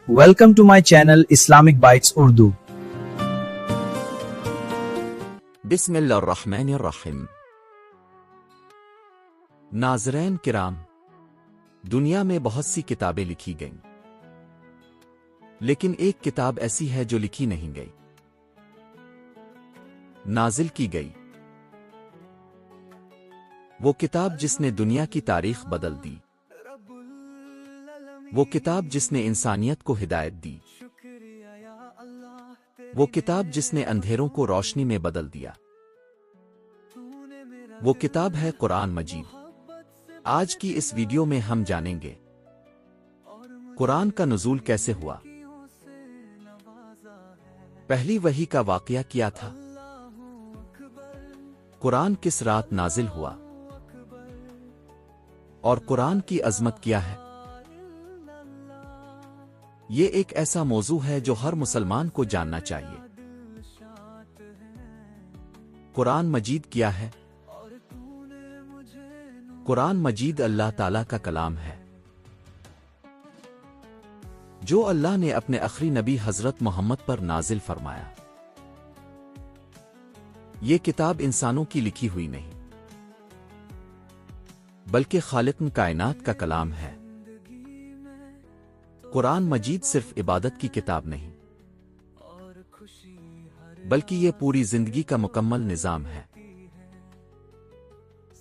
Welcome to my channel Islamic Bytes Urdu. बिस्मिल्लाहिर्रहमानिर्रहीम। नाज़रीन किराम, दुनिया में बहुत सी किताबें लिखी गईं, लेकिन एक किताब ऐसी है जो लिखी नहीं गई, नाजिल की गई। वो किताब जिसने दुनिया की तारीख बदल दी, वो किताब जिसने इंसानियत को हिदायत दी, वो किताब जिसने अंधेरों को रोशनी में बदल दिया, वो किताब है कुरान मजीद। आज की इस वीडियो में हम जानेंगे कुरान का नुज़ूल कैसे हुआ, पहली वही का वाक़या क्या था, कुरान किस रात नाजिल हुआ, और कुरान की अज़मत क्या है। ये एक ऐसा मौजू है जो हर मुसलमान को जानना चाहिए। कुरान मजीद क्या है? कुरान मजीद अल्लाह ताला का कलाम है, जो अल्लाह ने अपने आखिरी नबी हज़रत मोहम्मद पर नाजिल फरमाया। ये किताब इंसानों की लिखी हुई नहीं, बल्कि खालिक़ कायनात का कलाम है। कुरान मजीद सिर्फ इबादत की किताब नहीं, बल्कि ये पूरी जिंदगी का मुकम्मल निज़ाम है।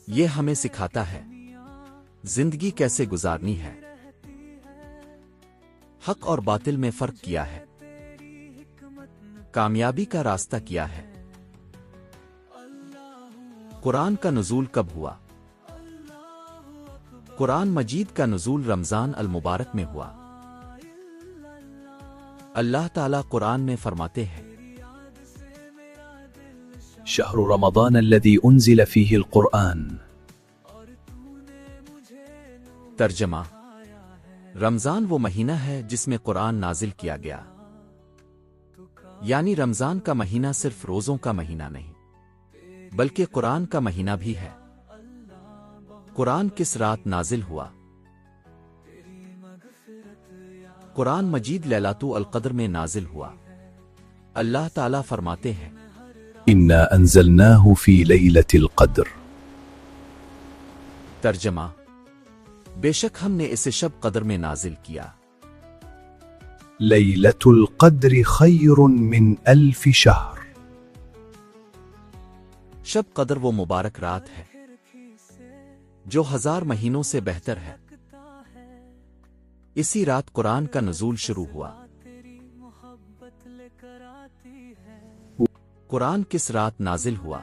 ये हमें सिखाता है जिंदगी कैसे गुजारनी है, हक और बातिल में फर्क किया है, कामयाबी का रास्ता किया है। कुरान का नुज़ूल कब हुआ? कुरान मजीद का नुज़ूल रमज़ान अल मुबारक में हुआ। अल्लाह ताला कुरान में फरमाते हैं, शहरु रमज़ान अल्लज़ी उन्ज़िल फ़ीही अल-क़ुरआन। तर्जमा, रमज़ान वो महीना है जिसमें कुरान नाजिल किया गया। यानी रमज़ान का महीना सिर्फ रोज़ों का महीना नहीं, बल्कि कुरान का महीना भी है। कुरान किस रात नाजिल हुआ? कुरान मजीद लैलातुल अल-क़द्र में नाजिल हुआ। अल्लाह ताला फरमाते हैं, इन्ना अंज़लनाहु फ़ी लैलतिल क़द्र। तर्जमा, बेशक हमने इसे शब क़द्र में नाजिल किया। लैलतुल क़द्र खैरुन मिन अल्फ़ि शहर। शब क़द्र वो मुबारक रात है जो 1000 महीनों से बेहतर है। इसी रात कुरान का नुज़ूल शुरू हुआ। कुरान किस रात नाजिल हुआ?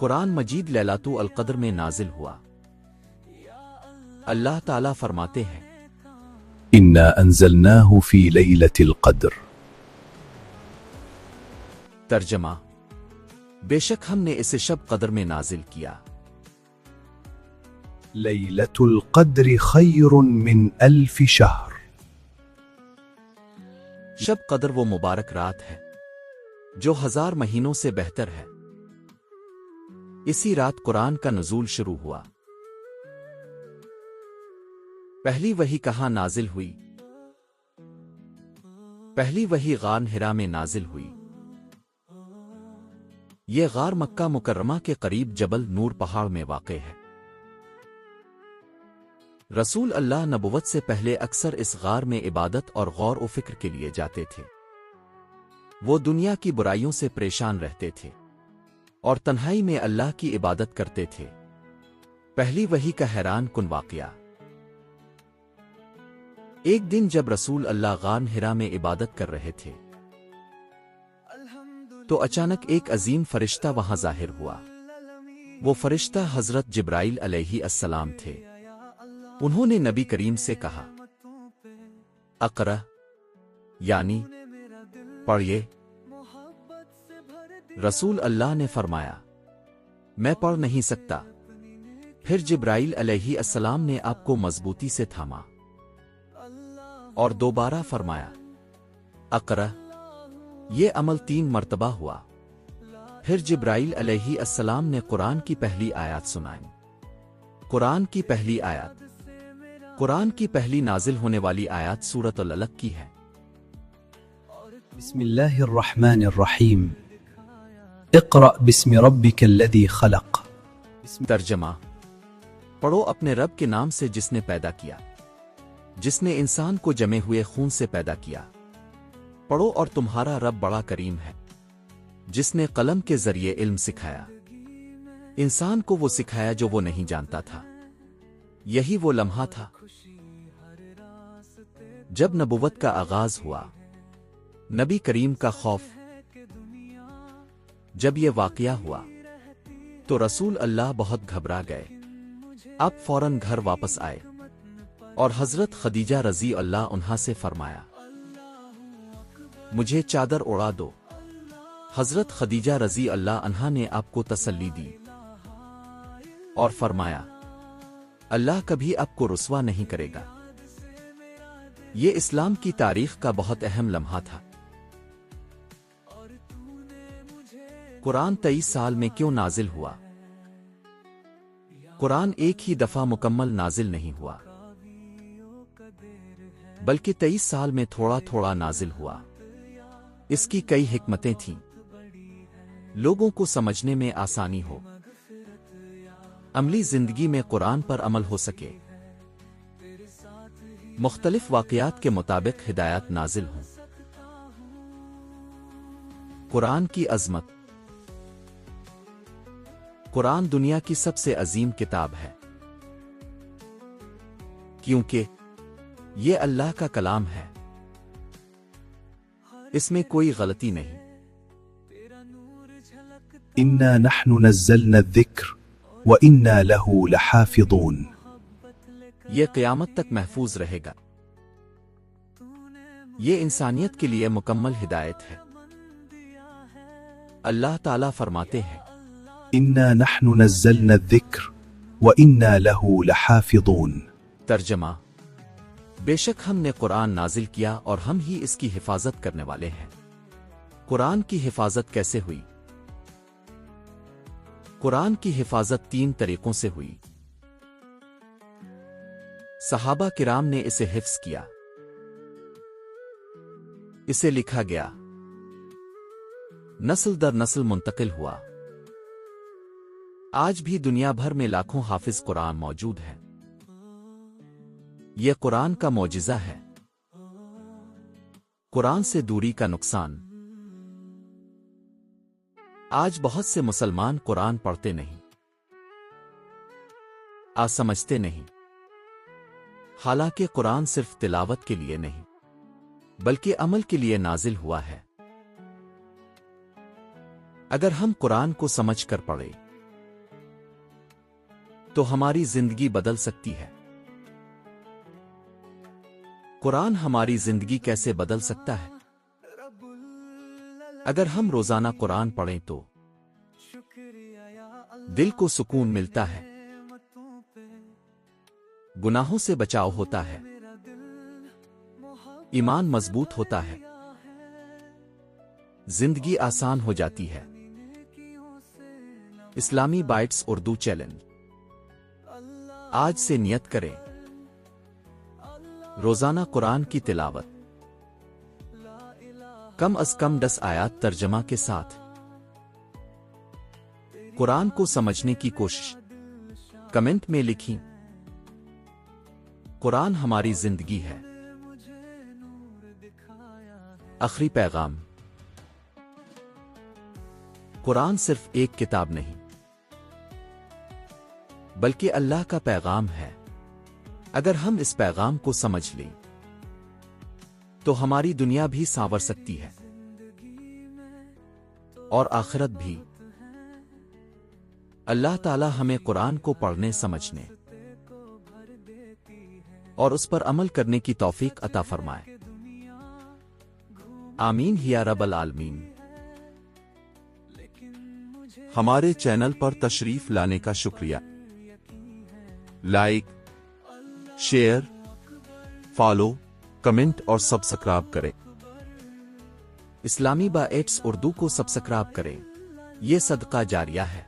कुरान मजीद लैलातुल अल-क़द्र में नाजिल हुआ। अल्लाह ताला फरमाते हैं, इन्ना अंज़लनाहु फ़ी लैलतिल क़द्र। तर्जमा, बेशक हमने इसे शब क़द्र में नाजिल किया। लैलतुल क़द्र खैरुन मिन अल्फ़ि शहर। शब क़द्र वो मुबारक रात है जो 1000 महीनों से बेहतर है। इसी रात कुरान का नुज़ूल शुरू हुआ। पहली वही कहाँ नाजिल हुई? पहली वही गार हिरा में नाजिल हुई। यह गार मक्का मुकर्रमा के करीब जबल नूर पहाड़ में वाक़ है। रसूल अल्लाह नबुवत से पहले अक्सर इस गार में इबादत और गौर व फिक्र के लिए जाते थे। वो दुनिया की बुराइयों से परेशान रहते थे और तन्हाई में अल्लाह की इबादत करते थे। पहली वही का हैरान कुन वाक़या। एक दिन जब रसूल अल्लाह गार हिरा में इबादत कर रहे थे, तो अचानक एक अजीम फरिश्ता वहां जाहिर हुआ। वो फरिश्ता हजरत जिब्राइल अलैहिस्सलाम थे। उन्होंने नबी करीम से कहा, अक़रा, यानी पढ़िए। रसूल अल्लाह ने फरमाया, मैं पढ़ नहीं सकता। फिर जिब्राइल अलैहिस्सलाम ने आपको मजबूती से थामा और दोबारा फरमाया, अक़रा। ये अमल 3 मर्तबा हुआ। फिर जिब्राइल अलैहिस्सलाम ने कुरान की पहली आयत सुनाई। कुरान की पहली आयत, قرآن کی پہلی نازل ہونے والی آیات سورۃ العلق کی ہے۔ بسم الله الرحمن الرحيم اقرأ باسم ربك الذي خلق۔ ترجمہ: پڑھو اپنے رب کے نام سے جس نے پیدا کیا، جس نے انسان کو جمے ہوئے خون سے پیدا کیا۔ پڑھو اور تمہارا رب بڑا کریم ہے، جس نے قلم کے ذریعے علم سکھایا، انسان کو وہ سکھایا جو وہ نہیں جانتا تھا۔ یہی وہ لمحہ تھا جب نبوت کا آغاز ہوا، نبی کریم کا خوف۔ جب یہ واقعہ ہوا تو رسول اللہ بہت گھبرا گئے۔ اب فوراً گھر واپس آئے اور حضرت خدیجہ رضی اللہ عنہا سے فرمایا، مجھے چادر اڑا دو۔ حضرت خدیجہ رضی اللہ عنہا نے آپ کو تسلی دی اور فرمایا، اللہ کبھی آپ کو رسوا نہیں کرے گا۔ یہ اسلام کی تاریخ کا بہت اہم لمحہ تھا۔ قرآن 23 سال میں کیوں نازل ہوا؟ قرآن ایک ہی دفعہ مکمل نازل نہیں ہوا، بلکہ 23 سال میں تھوڑا تھوڑا نازل ہوا۔ اس کی کئی حکمتیں تھیں۔ لوگوں کو سمجھنے میں آسانی ہو، عملی زندگی میں قرآن پر عمل ہو سکے، مختلف واقعات کے مطابق ہدایات نازل ہوں۔ قرآن کی عظمت۔ قرآن دنیا کی سب سے عظیم کتاب ہے، کیونکہ یہ اللہ کا کلام ہے۔ اس میں کوئی غلطی نہیں۔ إنا نحن نزلنا الذكر وإنا له لحافظون۔ یہ قیامت تک محفوظ رہے گا۔ یہ انسانیت کے لیے مکمل ہدایت ہے۔ اللہ تعالیٰ فرماتے ہیں، إنا نحن نزلنا الذكر وإنا له لحافظون۔ ترجمہ: بے شک ہم نے قرآن نازل کیا اور ہم ہی اس کی حفاظت کرنے والے ہیں۔ قرآن کی حفاظت کیسے ہوئی؟ قرآن کی حفاظت 3 طریقوں سے ہوئی۔ صحابہ کرام نے اسے حفظ کیا، اسے لکھا گیا، نسل در نسل منتقل ہوا۔ آج بھی دنیا بھر میں لاکھوں حافظ قرآن موجود ہیں۔ یہ قرآن کا معجزہ ہے۔ قرآن سے دوری کا نقصان۔ آج بہت سے مسلمان قرآن پڑھتے نہیں، سمجھتے نہیں۔ حالانکہ قرآن صرف تلاوت کے لیے نہیں، بلکہ عمل کے لیے نازل ہوا ہے۔ اگر ہم قرآن کو سمجھ کر پڑھیں تو ہماری زندگی بدل سکتی ہے۔ قرآن ہماری زندگی کیسے بدل سکتا ہے؟ اگر ہم روزانہ قرآن پڑھیں تو دل کو سکون ملتا ہے، گناہوں سے بچاؤ ہوتا ہے، ایمان مضبوط ہوتا ہے، زندگی آسان ہو جاتی ہے۔ اسلامی بائٹس اردو چیلنج۔ آج سے نیت کریں، روزانہ قرآن کی تلاوت، کم از کم 10 آیات ترجمہ کے ساتھ، قرآن کو سمجھنے کی کوشش۔ کمنٹ میں لکھیں، قرآن ہماری زندگی ہے۔ آخری پیغام۔ قرآن صرف ایک کتاب نہیں، بلکہ اللہ کا پیغام ہے۔ اگر ہم اس پیغام کو سمجھ لیں تو ہماری دنیا بھی سانور سکتی ہے اور آخرت بھی۔ اللہ تعالی ہمیں قرآن کو پڑھنے، سمجھنے اور اس پر عمل کرنے کی توفیق عطا فرمائے۔ آمین یا رب العالمین۔ ہمارے چینل پر تشریف لانے کا شکریہ۔ لائک، شیئر، فالو، کمنٹ اور سبسکرائب کریں۔ اسلامی بائٹس اردو کو سبسکرائب کریں، یہ صدقہ جاریہ ہے۔